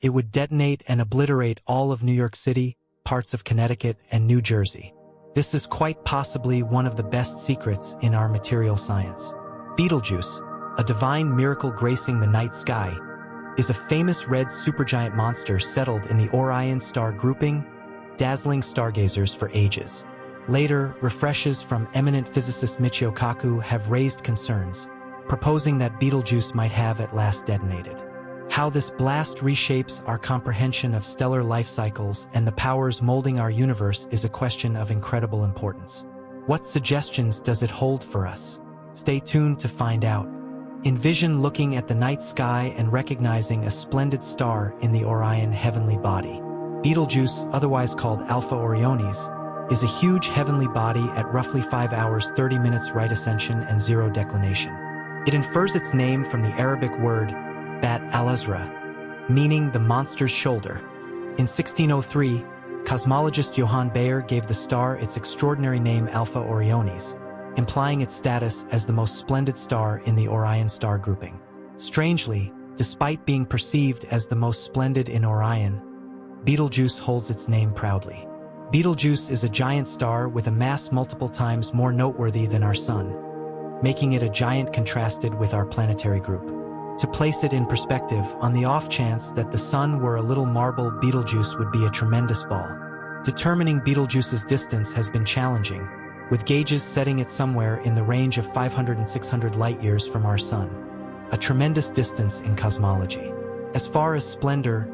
it would detonate and obliterate all of New York City, parts of Connecticut, and New Jersey. This is quite possibly one of the best secrets in our material science. Betelgeuse, a divine miracle gracing the night sky, is a famous red supergiant monster settled in the Orion star grouping, dazzling stargazers for ages. Later, refreshes from eminent physicist Michio Kaku have raised concerns, proposing that Betelgeuse might have at last detonated. How this blast reshapes our comprehension of stellar life cycles and the powers molding our universe is a question of incredible importance. What suggestions does it hold for us? Stay tuned to find out. Envision looking at the night sky and recognizing a splendid star in the Orion heavenly body. Betelgeuse, otherwise called Alpha Orionis, is a huge heavenly body at roughly 5 hours 30 minutes right ascension and 0 declination. It infers its name from the Arabic word Bat al-Azra, meaning the monster's shoulder. In 1603, cosmologist Johann Bayer gave the star its extraordinary name Alpha Orionis, implying its status as the most splendid star in the Orion star grouping. Strangely, despite being perceived as the most splendid in Orion, Betelgeuse holds its name proudly. Betelgeuse is a giant star with a mass multiple times more noteworthy than our Sun, making it a giant contrasted with our planetary group. To place it in perspective, on the off chance that the Sun were a little marble, Betelgeuse would be a tremendous ball. Determining Betelgeuse's distance has been challenging, with gauges setting it somewhere in the range of 500 and 600 light-years from our Sun, a tremendous distance in cosmology. As far as splendor,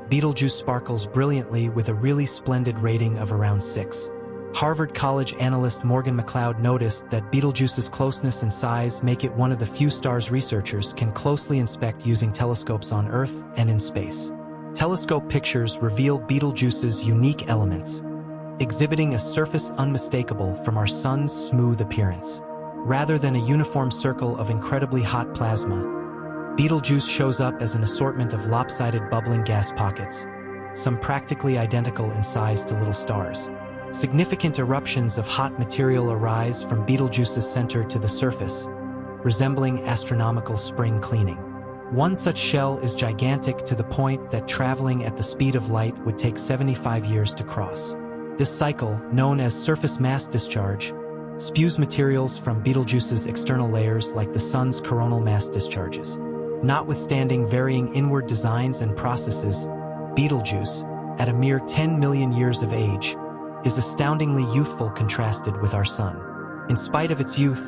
Betelgeuse sparkles brilliantly with a really splendid rating of around 6. Harvard College analyst Morgan McLeod noticed that Betelgeuse's closeness and size make it one of the few stars researchers can closely inspect using telescopes on Earth and in space. Telescope pictures reveal Betelgeuse's unique elements, exhibiting a surface unmistakable from our Sun's smooth appearance. Rather than a uniform circle of incredibly hot plasma, Betelgeuse shows up as an assortment of lopsided bubbling gas pockets, some practically identical in size to little stars. Significant eruptions of hot material arise from Betelgeuse's center to the surface, resembling astronomical spring cleaning. One such shell is gigantic to the point that traveling at the speed of light would take 75 years to cross. This cycle, known as surface mass discharge, spews materials from Betelgeuse's external layers like the Sun's coronal mass discharges. Notwithstanding varying inward designs and processes, Betelgeuse, at a mere 10 million years of age, is astoundingly youthful contrasted with our Sun. In spite of its youth,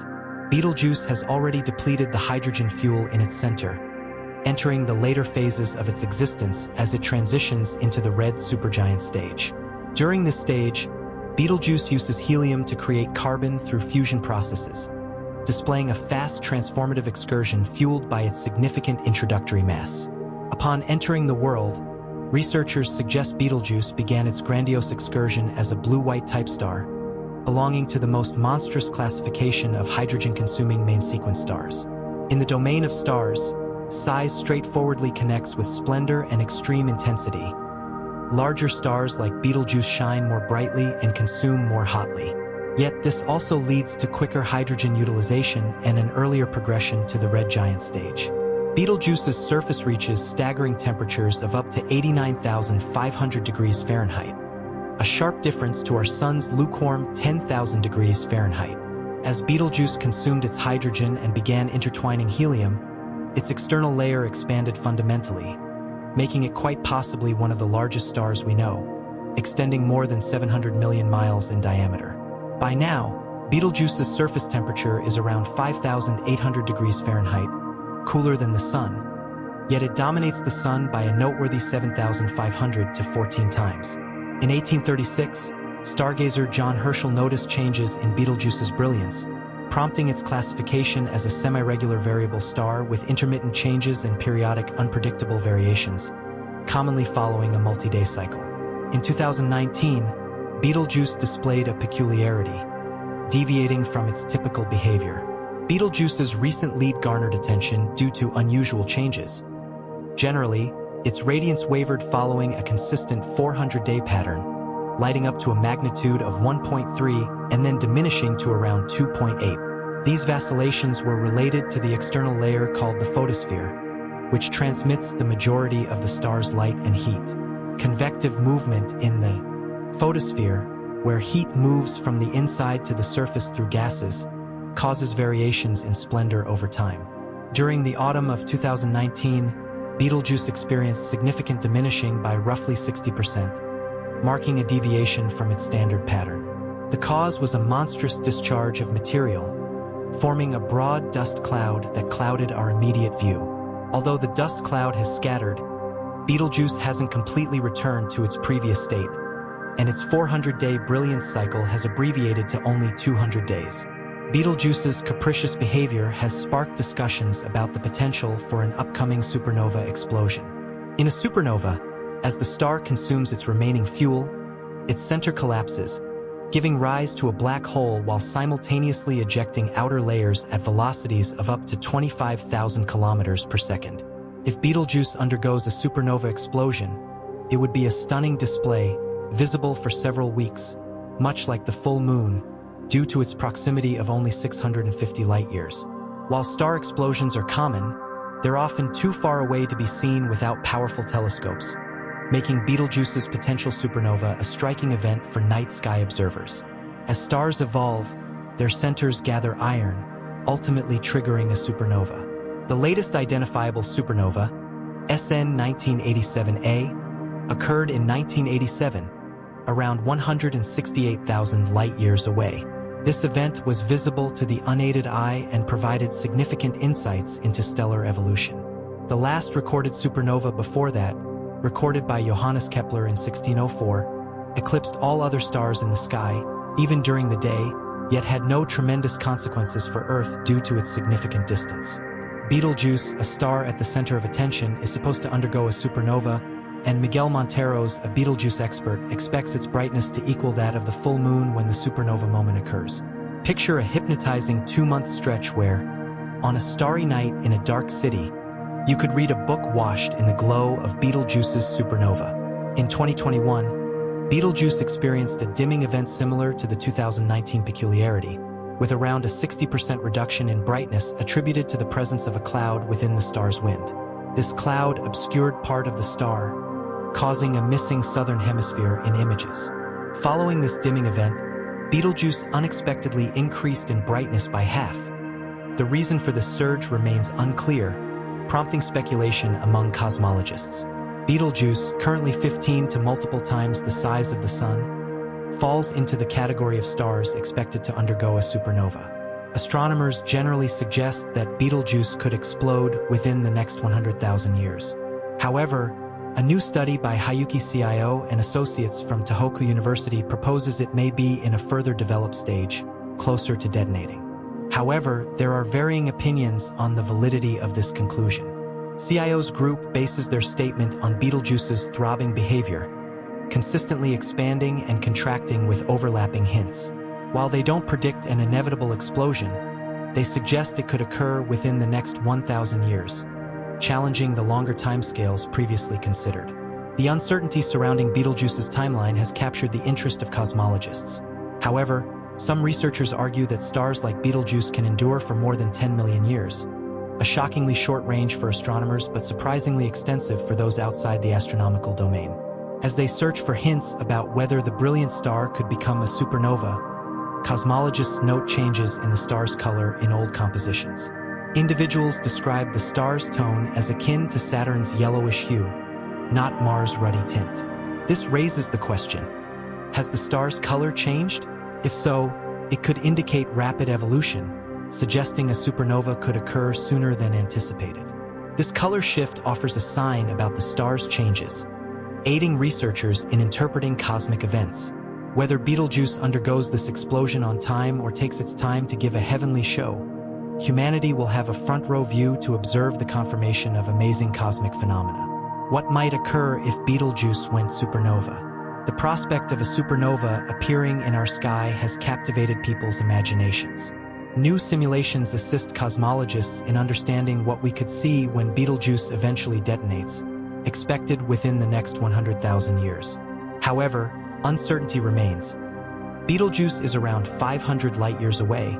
Betelgeuse has already depleted the hydrogen fuel in its center, entering the later phases of its existence as it transitions into the red supergiant stage. During this stage, Betelgeuse uses helium to create carbon through fusion processes, displaying a fast transformative excursion fueled by its significant introductory mass. Upon entering the world, researchers suggest Betelgeuse began its grandiose excursion as a blue-white type star, belonging to the most monstrous classification of hydrogen-consuming main-sequence stars. In the domain of stars, size straightforwardly connects with splendor and extreme intensity. Larger stars like Betelgeuse shine more brightly and consume more hotly. Yet this also leads to quicker hydrogen utilization and an earlier progression to the red giant stage. Betelgeuse's surface reaches staggering temperatures of up to 89,500 degrees Fahrenheit, a sharp difference to our Sun's lukewarm 10,000 degrees Fahrenheit. As Betelgeuse consumed its hydrogen and began intertwining helium, its external layer expanded fundamentally, making it quite possibly one of the largest stars we know, extending more than 700 million miles in diameter. By now, Betelgeuse's surface temperature is around 5,800 degrees Fahrenheit, cooler than the Sun, yet it dominates the Sun by a noteworthy 7,500 to 14 times. In 1836, stargazer John Herschel noticed changes in Betelgeuse's brilliance, prompting its classification as a semi-regular variable star with intermittent changes and periodic unpredictable variations, commonly following a multi-day cycle. In 2019, Betelgeuse displayed a peculiarity, deviating from its typical behavior. Betelgeuse's recent lead garnered attention due to unusual changes. Generally, its radiance wavered following a consistent 400-day pattern, lighting up to a magnitude of 1.3 and then diminishing to around 2.8. These vacillations were related to the external layer called the photosphere, which transmits the majority of the star's light and heat. Convective movement in the photosphere, where heat moves from the inside to the surface through gases, causes variations in splendor over time. During the autumn of 2019, Betelgeuse experienced significant diminishing by roughly 60%, marking a deviation from its standard pattern. The cause was a monstrous discharge of material, forming a broad dust cloud that clouded our immediate view. Although the dust cloud has scattered, Betelgeuse hasn't completely returned to its previous state, and its 400-day brilliance cycle has abbreviated to only 200 days. Betelgeuse's capricious behavior has sparked discussions about the potential for an upcoming supernova explosion. In a supernova, as the star consumes its remaining fuel, its center collapses, giving rise to a black hole while simultaneously ejecting outer layers at velocities of up to 25,000 kilometers per second. If Betelgeuse undergoes a supernova explosion, it would be a stunning display, visible for several weeks, much like the full moon, due to its proximity of only 650 light-years. While star explosions are common, they're often too far away to be seen without powerful telescopes, making Betelgeuse's potential supernova a striking event for night sky observers. As stars evolve, their centers gather iron, ultimately triggering a supernova. The latest identifiable supernova, SN 1987A, occurred in 1987, around 168,000 light-years away. This event was visible to the unaided eye and provided significant insights into stellar evolution. The last recorded supernova before that, recorded by Johannes Kepler in 1604, eclipsed all other stars in the sky, even during the day, yet had no tremendous consequences for Earth due to its significant distance. Betelgeuse, a star at the center of attention, is supposed to undergo a supernova, and Miguel Monteros, a Betelgeuse expert, expects its brightness to equal that of the full moon when the supernova moment occurs. Picture a hypnotizing 2-month stretch where, on a starry night in a dark city, you could read a book washed in the glow of Betelgeuse's supernova. In 2021, Betelgeuse experienced a dimming event similar to the 2019 peculiarity, with around a 60% reduction in brightness attributed to the presence of a cloud within the star's wind. This cloud obscured part of the star, causing a missing southern hemisphere in images. Following this dimming event, Betelgeuse unexpectedly increased in brightness by half. The reason for this surge remains unclear, prompting speculation among cosmologists. Betelgeuse, currently 15 to multiple times the size of the Sun, falls into the category of stars expected to undergo a supernova. Astronomers generally suggest that Betelgeuse could explode within the next 100,000 years. However, a new study by Hayuki Cio and associates from Tohoku University proposes it may be in a further developed stage, closer to detonating. However, there are varying opinions on the validity of this conclusion. Cio's group bases their statement on Betelgeuse's throbbing behavior, consistently expanding and contracting with overlapping hints. While they don't predict an inevitable explosion, they suggest it could occur within the next 1,000 years, challenging the longer timescales previously considered. The uncertainty surrounding Betelgeuse's timeline has captured the interest of cosmologists. However, some researchers argue that stars like Betelgeuse can endure for more than 10 million years, a shockingly short range for astronomers but surprisingly extensive for those outside the astronomical domain. As they search for hints about whether the brilliant star could become a supernova, cosmologists note changes in the star's color in old compositions. Individuals describe the star's tone as akin to Saturn's yellowish hue, not Mars' ruddy tint. This raises the question, has the star's color changed? If so, it could indicate rapid evolution, suggesting a supernova could occur sooner than anticipated. This color shift offers a sign about the star's changes, aiding researchers in interpreting cosmic events. Whether Betelgeuse undergoes this explosion on time or takes its time to give a heavenly show, humanity will have a front-row view to observe the confirmation of amazing cosmic phenomena. What might occur if Betelgeuse went supernova? The prospect of a supernova appearing in our sky has captivated people's imaginations. New simulations assist cosmologists in understanding what we could see when Betelgeuse eventually detonates, expected within the next 100,000 years. However, uncertainty remains. Betelgeuse is around 500 light-years away,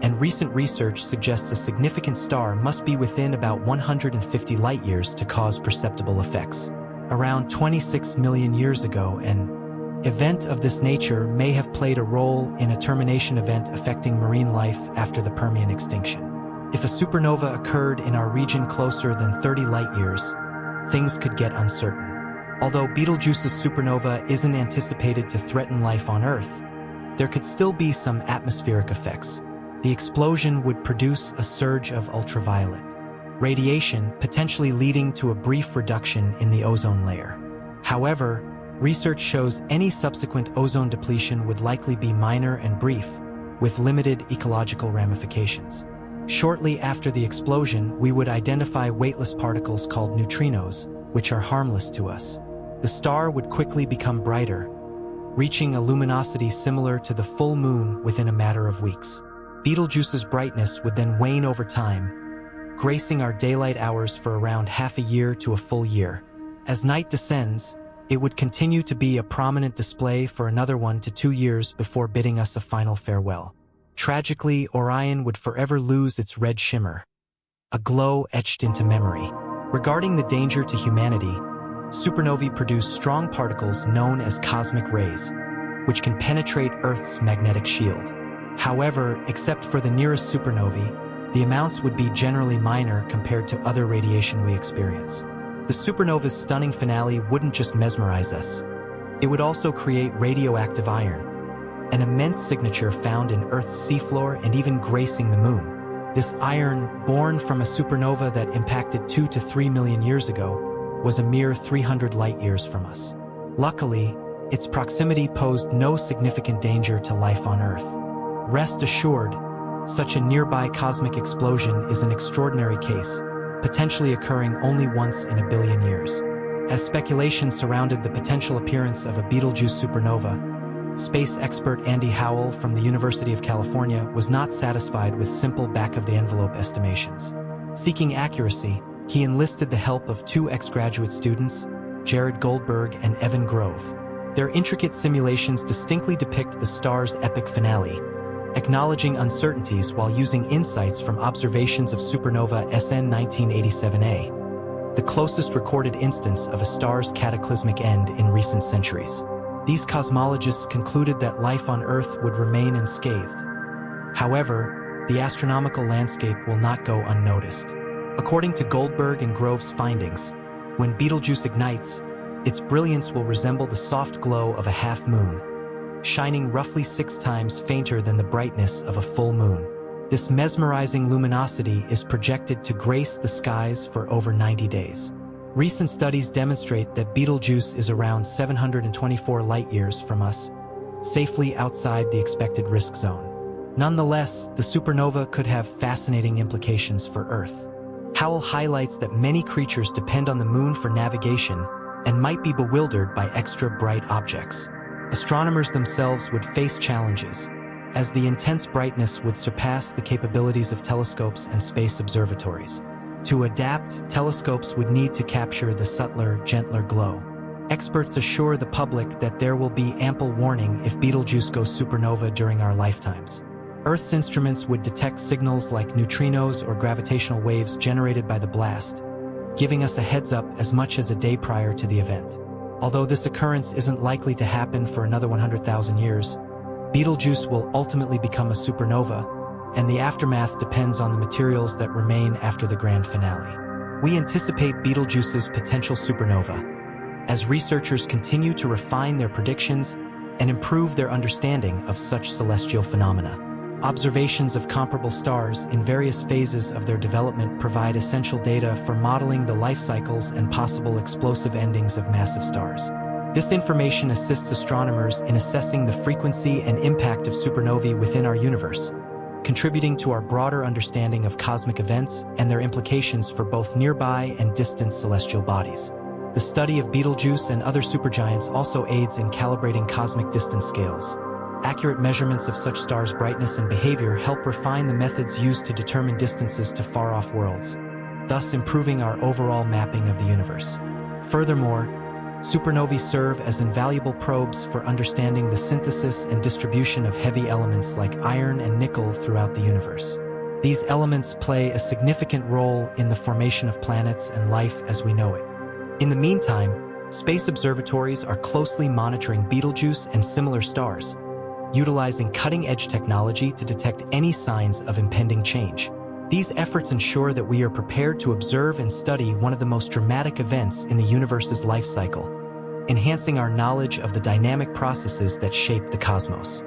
and recent research suggests a significant star must be within about 150 light-years to cause perceptible effects. Around 26 million years ago, an event of this nature may have played a role in a termination event affecting marine life after the Permian extinction. If a supernova occurred in our region closer than 30 light-years, things could get uncertain. Although Betelgeuse's supernova isn't anticipated to threaten life on Earth, there could still be some atmospheric effects. The explosion would produce a surge of ultraviolet radiation, potentially leading to a brief reduction in the ozone layer. However, research shows any subsequent ozone depletion would likely be minor and brief, with limited ecological ramifications. Shortly after the explosion, we would identify weightless particles called neutrinos, which are harmless to us. The star would quickly become brighter, reaching a luminosity similar to the full moon within a matter of weeks. Betelgeuse's brightness would then wane over time, gracing our daylight hours for around half a year to a full year. As night descends, it would continue to be a prominent display for another 1 to 2 years before bidding us a final farewell. Tragically, Orion would forever lose its red shimmer, a glow etched into memory. Regarding the danger to humanity, supernovae produce strong particles known as cosmic rays, which can penetrate Earth's magnetic shield. However, except for the nearest supernovae, the amounts would be generally minor compared to other radiation we experience. The supernova's stunning finale wouldn't just mesmerize us. It would also create radioactive iron, an immense signature found in Earth's seafloor and even gracing the moon. This iron, born from a supernova that impacted 2 to 3 million years ago, was a mere 300 light-years from us. Luckily, its proximity posed no significant danger to life on Earth. Rest assured, such a nearby cosmic explosion is an extraordinary case, potentially occurring only once in a billion years. As speculation surrounded the potential appearance of a Betelgeuse supernova, space expert Andy Howell from the University of California was not satisfied with simple back-of-the-envelope estimations. Seeking accuracy, he enlisted the help of 2 ex-graduate students, Jared Goldberg and Evan Grove. Their intricate simulations distinctly depict the star's epic finale, acknowledging uncertainties while using insights from observations of supernova SN 1987A, the closest recorded instance of a star's cataclysmic end in recent centuries. These cosmologists concluded that life on Earth would remain unscathed. However, the astronomical landscape will not go unnoticed. According to Goldberg and Grove's findings, when Betelgeuse ignites, its brilliance will resemble the soft glow of a half-moon, shining roughly 6 times fainter than the brightness of a full moon. This mesmerizing luminosity is projected to grace the skies for over 90 days. Recent studies demonstrate that Betelgeuse is around 724 light-years from us, safely outside the expected risk zone. Nonetheless, the supernova could have fascinating implications for Earth. Howell highlights that many creatures depend on the moon for navigation and might be bewildered by extra bright objects. Astronomers themselves would face challenges, as the intense brightness would surpass the capabilities of telescopes and space observatories. To adapt, telescopes would need to capture the subtler, gentler glow. Experts assure the public that there will be ample warning if Betelgeuse goes supernova during our lifetimes. Earth's instruments would detect signals like neutrinos or gravitational waves generated by the blast, giving us a heads-up as much as a day prior to the event. Although this occurrence isn't likely to happen for another 100,000 years, Betelgeuse will ultimately become a supernova, and the aftermath depends on the materials that remain after the grand finale. We anticipate Betelgeuse's potential supernova, as researchers continue to refine their predictions and improve their understanding of such celestial phenomena. Observations of comparable stars in various phases of their development provide essential data for modeling the life cycles and possible explosive endings of massive stars. This information assists astronomers in assessing the frequency and impact of supernovae within our universe, contributing to our broader understanding of cosmic events and their implications for both nearby and distant celestial bodies. The study of Betelgeuse and other supergiants also aids in calibrating cosmic distance scales. Accurate measurements of such stars' brightness and behavior help refine the methods used to determine distances to far-off worlds, thus improving our overall mapping of the universe. Furthermore, Supernovae serve as invaluable probes for understanding the synthesis and distribution of heavy elements like iron and nickel throughout the universe. These elements play a significant role in the formation of planets and life as we know it. In the meantime, space observatories are closely monitoring Betelgeuse and similar stars, utilizing cutting-edge technology to detect any signs of impending change. These efforts ensure that we are prepared to observe and study one of the most dramatic events in the universe's life cycle, enhancing our knowledge of the dynamic processes that shape the cosmos.